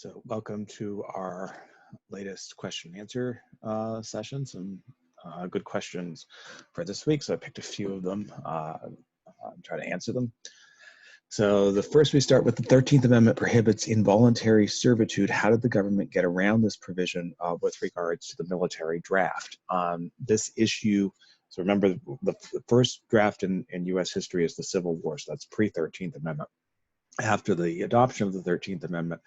So welcome to our latest question and answer session. Some good questions for this week. So I picked a few of them and try to answer them. So the first, we start with the 13th Amendment prohibits involuntary servitude. How did the government get around this provision with regards to the military draft? This issue, so remember the first draft in US history is the Civil War, so that's pre-13th Amendment. After the adoption of the 13th Amendment,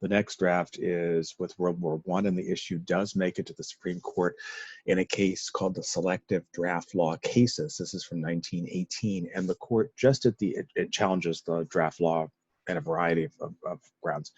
the next draft is with World War I, and the issue does make it to the Supreme Court in a case called the Selective Draft Law Cases. This is from 1918, and the court just at the, it challenges the draft law and a variety of grounds.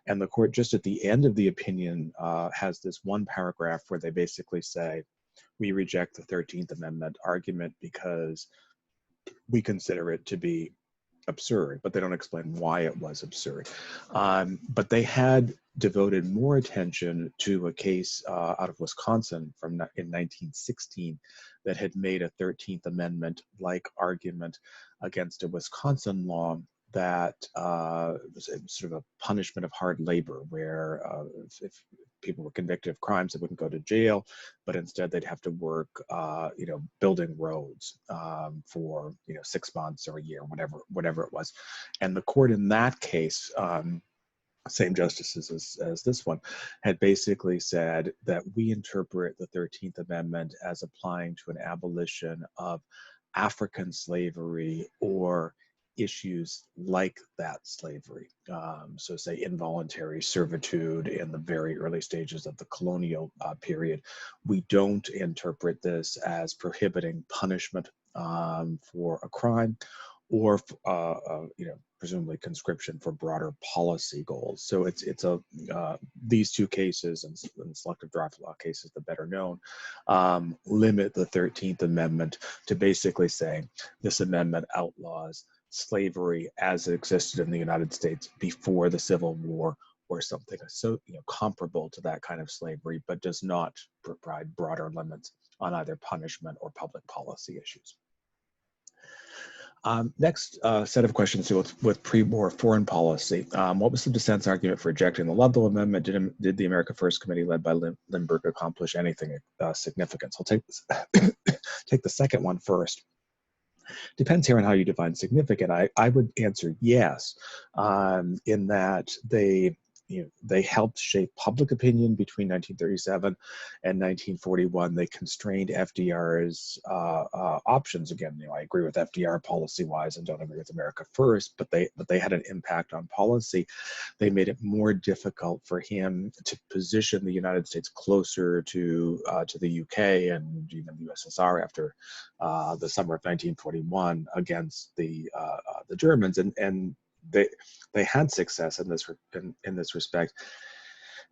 And the court just at the end of the opinion has this one paragraph where they basically say, we reject the 13th Amendment argument because we consider it to be absurd, but they don't explain why it was absurd. But they had devoted more attention to a case out of Wisconsin in 1916 that had made a 13th Amendment-like argument against a Wisconsin law that was sort of a punishment of hard labor, where if people were convicted of crimes, they wouldn't go to jail, but instead they'd have to work, building roads for 6 months or a year, whatever it was. And the court in that case, same justices as this one, had basically said that we interpret the 13th Amendment as applying to an abolition of African slavery or issues like that slavery. So say involuntary servitude in the very early stages of the colonial period. We don't interpret this as prohibiting punishment for a crime, or presumably conscription for broader policy goals. So it's these two cases, and selective draft law cases, the better known, limit the 13th Amendment to basically saying this amendment outlaws slavery as it existed in the United States before the Civil War, or something so comparable to that kind of slavery, but does not provide broader limits on either punishment or public policy issues. Next set of questions with pre-war foreign policy. What was the dissent's argument for rejecting the Ludlow Amendment? Did the America First Committee led by Lindbergh accomplish anything significant? So I'll take the second one first. Depends here on how you define significant. I would answer yes, in that they helped shape public opinion between 1937 and 1941. They constrained FDR's options. Again, I agree with FDR policy-wise and don't agree with America First, but they had an impact on policy. They made it more difficult for him to position the United States closer to the UK and even the USSR after the summer of 1941 against the Germans, and they had success in this respect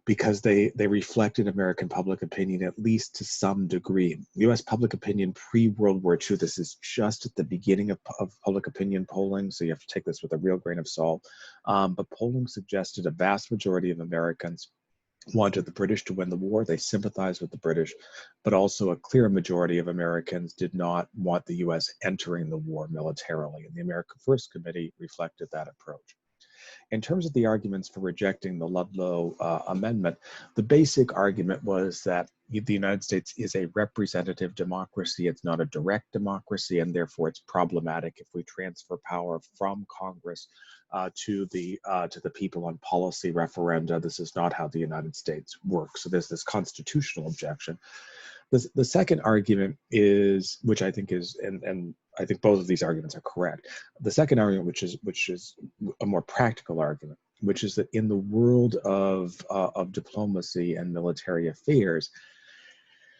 because they reflected American public opinion, at least to some degree. U.S. public opinion pre-World War II, this is just at the beginning of public opinion polling, so you have to take this with a real grain of salt. But polling suggested a vast majority of Americans wanted the British to win the war. They sympathized with the British, but also a clear majority of Americans did not want the U.S. entering the war militarily, and the America First Committee reflected that approach. In terms of the arguments for rejecting the Ludlow Amendment, the basic argument was that the United States is a representative democracy. It's not a direct democracy, and therefore it's problematic if we transfer power from Congress to the people on policy referenda. This is not how the United States works. So there's this constitutional objection. The second argument is, which I think is, and I think both of these arguments are correct. The second argument, which is a more practical argument, which is that in the world of diplomacy and military affairs,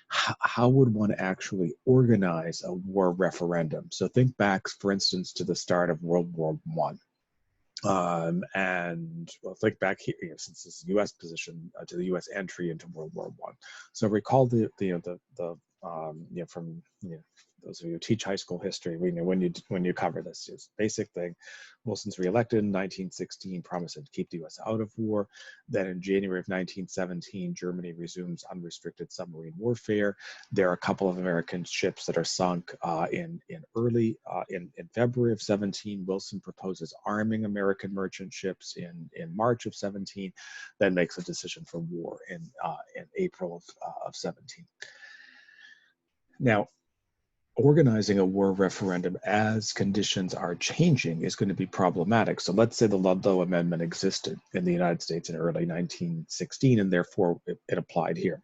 how would one actually organize a war referendum? So think back, for instance, to the start of World War I. And think back here, since this is U.S. position, to the U.S. entry into World War I. So recall from the those of you who teach high school history, we know when you cover this, it's basic thing. Wilson's reelected in 1916, promised to keep the U.S. out of war. Then in January of 1917, Germany resumes unrestricted submarine warfare. There are a couple of American ships that are sunk in February of 17. Wilson proposes arming American merchant ships in March of 17, then makes a decision for war in April of 17. Now, organizing a war referendum as conditions are changing is going to be problematic. So let's say the Ludlow Amendment existed in the United States in early 1916, and therefore it applied here.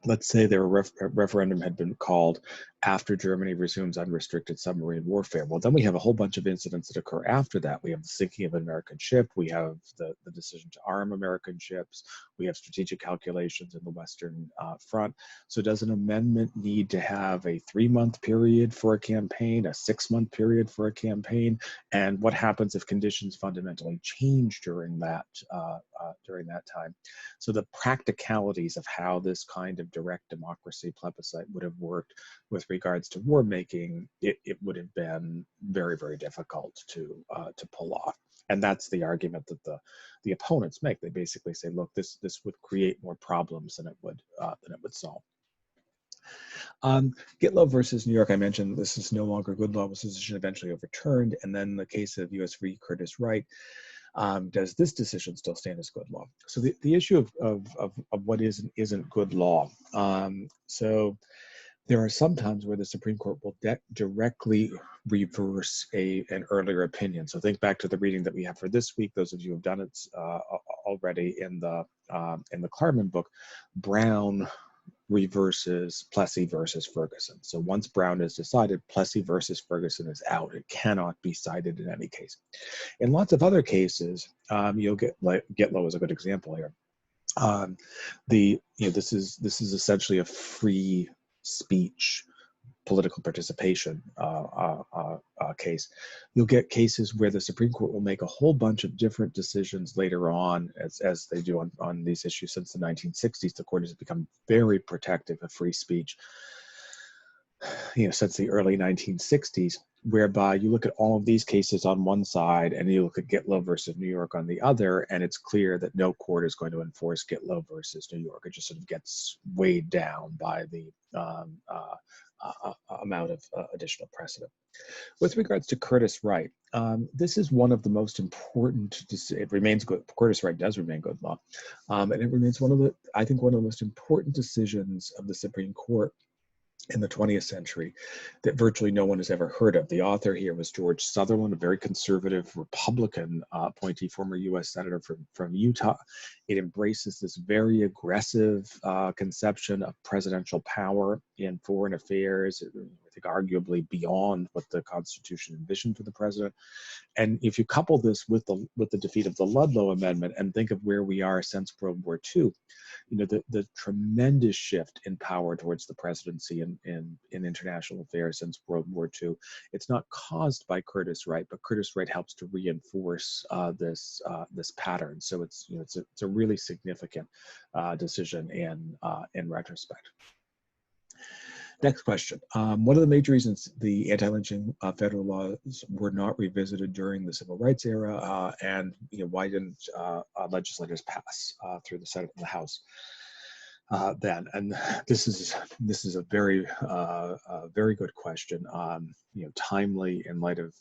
Let's say a referendum had been called after Germany resumes unrestricted submarine warfare. Well, then we have a whole bunch of incidents that occur after that. We have the sinking of an American ship. We have the decision to arm American ships. We have strategic calculations in the Western Front. So does an amendment need to have a 3-month period for a campaign, a 6-month period for a campaign? And what happens if conditions fundamentally change during that time? So the practicalities of how this kind of direct democracy plebiscite would have worked with regards to war making, it would have been very, very difficult to pull off. And that's the argument that the opponents make. They basically say, look, this would create more problems than it would solve. Gitlow versus New York, I mentioned this is no longer good law. This decision eventually overturned. And then the case of U.S. v. Curtis Wright, does this decision still stand as good law? So the issue of what is and isn't good law. So there are some times where the Supreme Court will directly reverse an earlier opinion. So think back to the reading that we have for this week. Those of you who have done it already in the Klarman book, Brown reverses Plessy versus Ferguson. So once Brown is decided, Plessy versus Ferguson is out. It cannot be cited in any case. In lots of other cases, you'll get Gitlow is a good example here. This is essentially a free speech political participation case. You'll get cases where the Supreme Court will make a whole bunch of different decisions later on, as they do on these issues since the 1960s. The court has become very protective of free speech, since the early 1960s, whereby you look at all of these cases on one side and you look at Gitlow versus New York on the other, and it's clear that no court is going to enforce Gitlow versus New York. It just sort of gets weighed down by the amount of additional precedent. With regards to Curtis Wright, this is one of the most important, it remains good, Curtis Wright does remain good law, and it remains one of the most important decisions of the Supreme Court in the 20th century that virtually no one has ever heard of. The author here was George Sutherland, a very conservative Republican appointee, former U.S. Senator from Utah. It embraces this very aggressive conception of presidential power in foreign affairs, I think arguably beyond what the Constitution envisioned for the president. And if you couple this with the defeat of the Ludlow Amendment and think of where we are since World War II, the tremendous shift in power towards the presidency in international affairs since World War II, it's not caused by Curtis Wright, but Curtis Wright helps to reinforce this pattern. So it's a really significant decision in retrospect. Next question. One of the major reasons the anti-lynching federal laws were not revisited during the civil rights era, and why didn't legislators pass through the Senate and the House then? And this is a very very good question. Timely in light of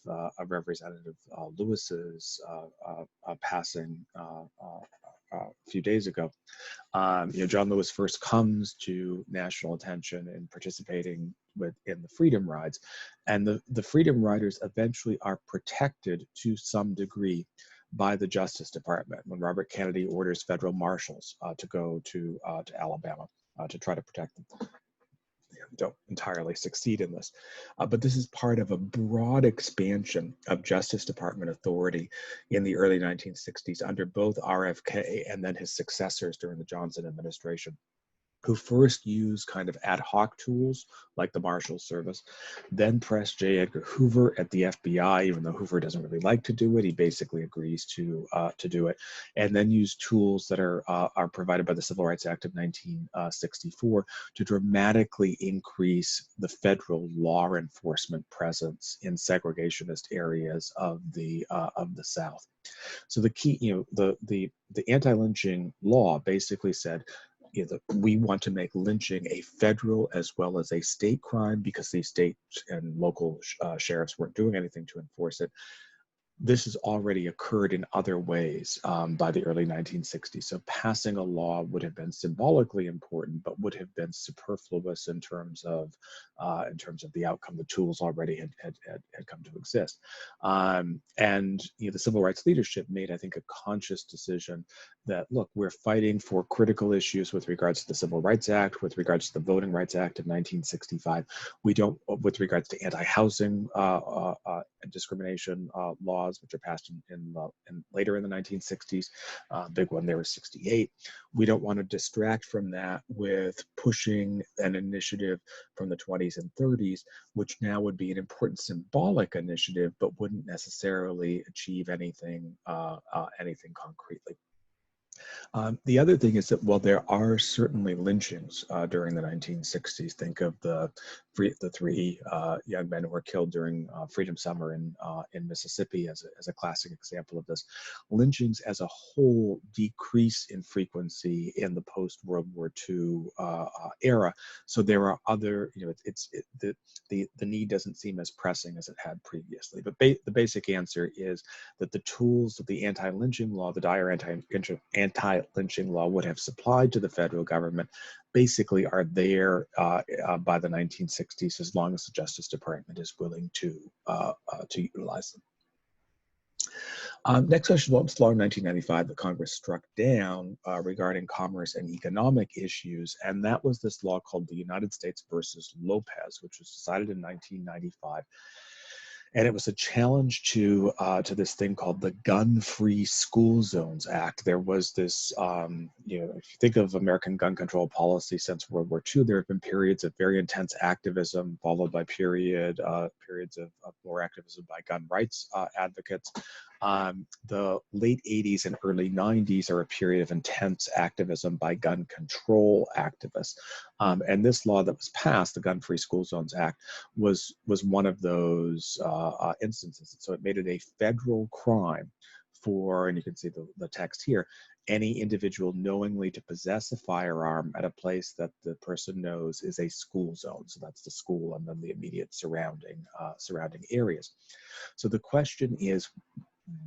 Representative Lewis's passing a few days ago. John Lewis first comes to national attention in participating in the Freedom Rides, and the Freedom Riders eventually are protected to some degree by the Justice Department when Robert Kennedy orders federal marshals to go to Alabama to try to protect them. Don't entirely succeed in this, but this is part of a broad expansion of Justice Department authority in the early 1960s under both RFK and then his successors during the Johnson administration. who first used kind of ad hoc tools like the Marshal Service, then pressed J. Edgar Hoover at the FBI, even though Hoover doesn't really like to do it. He basically agrees to do it, and then used tools that are provided by the Civil Rights Act of 1964 to dramatically increase the federal law enforcement presence in segregationist areas of the South. So the key, the anti-lynching law basically said, we want to make lynching a federal as well as a state crime because the state and local sheriffs weren't doing anything to enforce it. This has already occurred in other ways by the early 1960s. So passing a law would have been symbolically important, but would have been superfluous in terms of the outcome. The tools already had come to exist, and the civil rights leadership made, I think, a conscious decision that, look, we're fighting for critical issues with regards to the Civil Rights Act, with regards to the Voting Rights Act of 1965. We don't, with regards to anti-housing discrimination laws, which are passed in later in the 1960s. Big one there was 68. We don't want to distract from that with pushing an initiative from the 20s and 30s, which now would be an important symbolic initiative, but wouldn't necessarily achieve anything concretely. The other thing is that, while there are certainly lynchings during the 1960s, think of the three young men who were killed during Freedom Summer in Mississippi as a classic example of this. Lynchings as a whole decrease in frequency in the post-World War II era. So there are other, the need doesn't seem as pressing as it had previously. But the basic answer is that the tools of the anti-lynching law, the dire anti-lynching law would have supplied to the federal government, basically are there by the 1960s, as long as the Justice Department is willing to utilize them. Next question, what was the law in 1995 that Congress struck down regarding commerce and economic issues? And that was this law called the United States versus Lopez, which was decided in 1995. And it was a challenge to this thing called the Gun-Free School Zones Act. There was this, if you think of American gun control policy since World War II, there have been periods of very intense activism, followed by periods of more activism by gun rights advocates. The late 80s and early 90s are a period of intense activism by gun control activists. And this law that was passed, the Gun-Free School Zones Act, was one of those instances. So it made it a federal crime for, and you can see the text here, any individual knowingly to possess a firearm at a place that the person knows is a school zone. So that's the school and then the immediate surrounding areas. So the question is,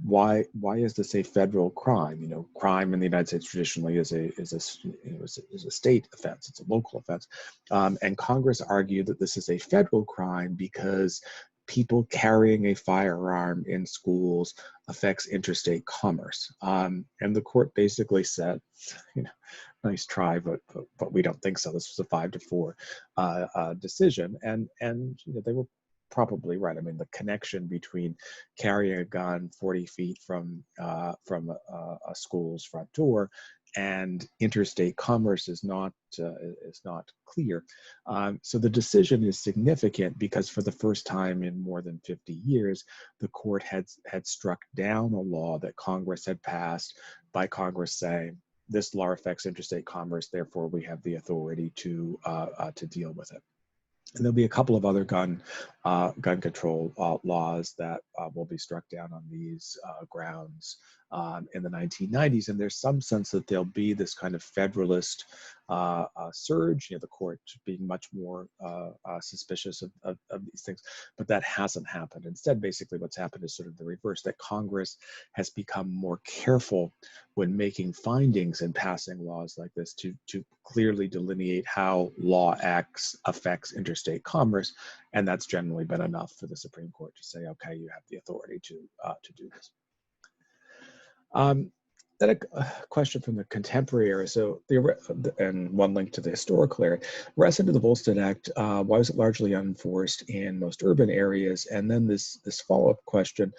why is this a federal crime? Crime in the United States traditionally is a state offense. It's a local offense, and Congress argued that this is a federal crime because people carrying a firearm in schools affects interstate commerce. And the court basically said, nice try, but we don't think so. This was a 5-4 decision, and they were probably right. I mean, the connection between carrying a gun 40 feet from a school's front door and interstate commerce is not clear. So the decision is significant because for the first time in more than 50 years, the court had struck down a law that Congress had passed by Congress saying, this law affects interstate commerce, therefore we have the authority to deal with it. And there'll be a couple of other gun control laws that will be struck down on these grounds in the 1990s. And there's some sense that there'll be this kind of federalist surge, the court being much more suspicious of these things, but that hasn't happened. Instead, basically what's happened is sort of the reverse, that Congress has become more careful when making findings and passing laws like this to clearly delineate how law affects interstate commerce, and that's generally been enough for the Supreme Court to say, okay, you have the authority to do this. Then a question from the contemporary era. So, and one link to the historical era. Arrest under the Volstead Act, why was it largely unenforced in most urban areas? And then this follow-up question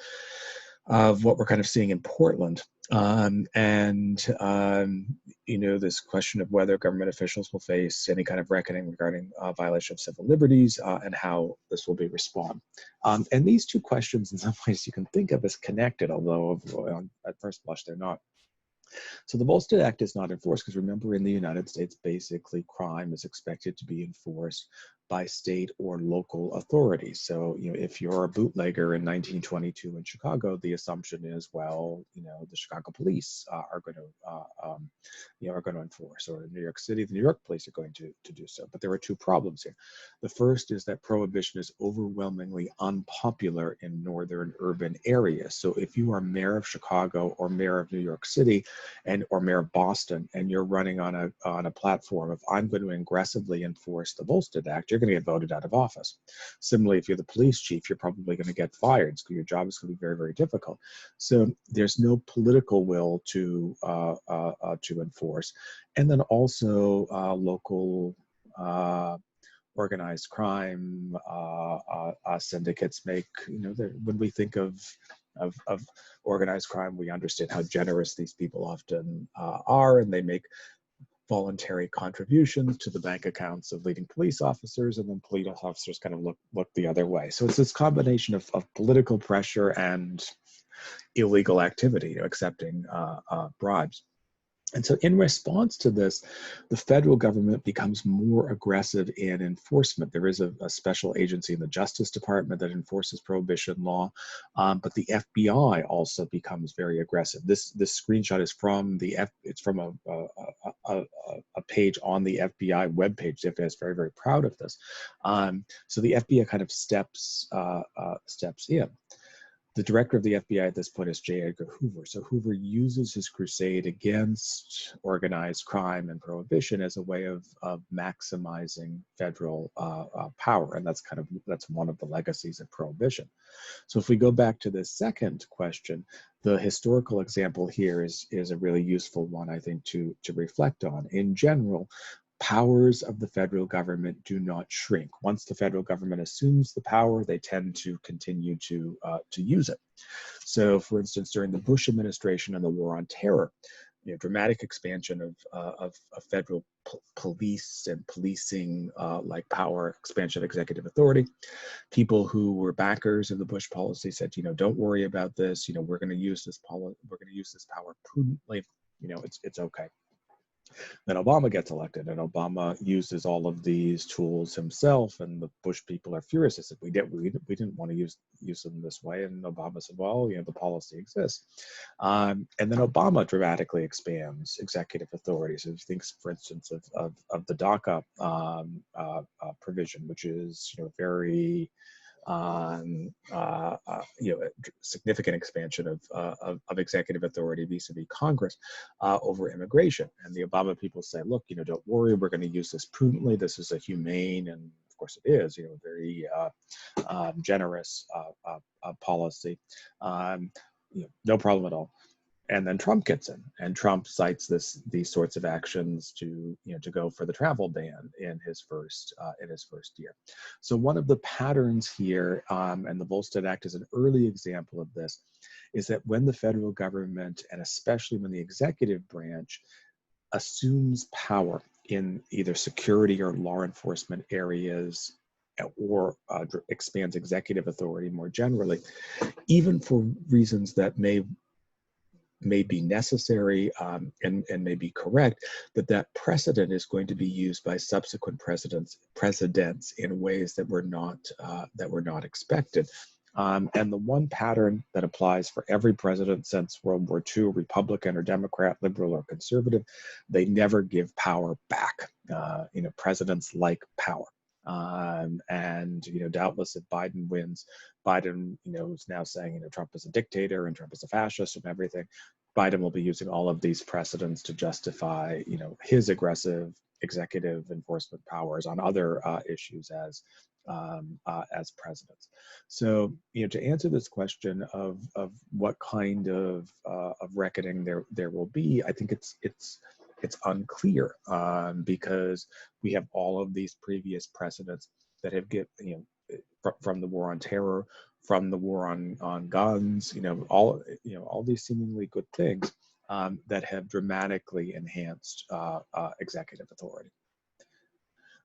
of what we're kind of seeing in Portland. this question of whether government officials will face any kind of reckoning regarding violation of civil liberties and how this will be responded. And these two questions, in some ways, you can think of as connected, although at first blush they're not. So the Volstead Act is not enforced because, remember, in the United States, basically crime is expected to be enforced by state or local authorities. So, if you're a bootlegger in 1922 in Chicago, the assumption is, well, the Chicago police are going to enforce, or in New York City, the New York police are going to do so. But there are two problems here. The first is that prohibition is overwhelmingly unpopular in northern urban areas. So if you are mayor of Chicago or mayor of New York City or mayor of Boston, and you're running on a platform of, I'm going to aggressively enforce the Volstead Act, you're going to get voted out of office. Similarly, if you're the police chief, you're probably going to get fired. So your job is going to be very, very difficult. So there's no political will to enforce. And then also local organized crime syndicates make, when we think of organized crime, we understand how generous these people often are, and they make voluntary contributions to the bank accounts of leading police officers, and then police officers kind of look the other way. So it's this combination of political pressure and illegal activity, accepting bribes. And so in response to this, the federal government becomes more aggressive in enforcement. There is a special agency in the Justice Department that enforces prohibition law, but the FBI also becomes very aggressive. This screenshot is from a page on the FBI webpage. The FBI is very, very proud of this. So the FBI kind of steps in. The director of the FBI at this point is J. Edgar Hoover. So Hoover uses his crusade against organized crime and prohibition as a way of maximizing federal power, and that's one of the legacies of prohibition. So if we go back to the second question, the historical example here is a really useful one, I think, to reflect on. In general, powers of the federal government do not shrink. Once the federal government assumes the power, they tend to continue to use it. So, for instance, during the Bush administration and the War on Terror, dramatic expansion of federal police and policing like power, expansion of executive authority. People who were backers of the Bush policy said, don't worry about this. We're going to use this power prudently. It's okay. Then Obama gets elected, and Obama uses all of these tools himself, and the Bush people are furious. They said, we didn't want to use them this way, and Obama said, well, the policy exists. And then Obama dramatically expands executive authorities. So he thinks, for instance, of the DACA provision, which is very significant expansion of executive authority vis-a-vis Congress over immigration. And the Obama people say, look, don't worry, we're going to use this prudently. This is a humane, and of course it is, very generous policy. No problem at all. And then Trump gets in, and Trump cites these sorts of actions to go for the travel ban in his first year. So one of the patterns here, and the Volstead Act is an early example of this, is that when the federal government, and especially when the executive branch, assumes power in either security or law enforcement areas, or expands executive authority more generally, even for reasons that may be necessary and may be correct, that precedent is going to be used by subsequent presidents in ways that were not expected. And the one pattern that applies for every president since World War II, Republican or Democrat, liberal or conservative, they never give power back. Presidents like power. And doubtless if Biden wins, Biden is now saying Trump is a dictator and Trump is a fascist and everything. Biden will be using all of these precedents to justify his aggressive executive enforcement powers on other issues as presidents. So to answer this question of what kind of reckoning there will be, I think it's unclear because we have all of these previous precedents that have from the war on terror, from the war on guns, all these seemingly good things that have dramatically enhanced executive authority.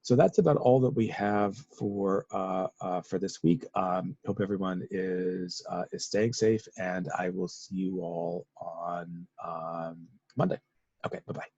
So that's about all that we have for this week. Hope everyone is staying safe, and I will see you all on Monday. Okay, bye-bye.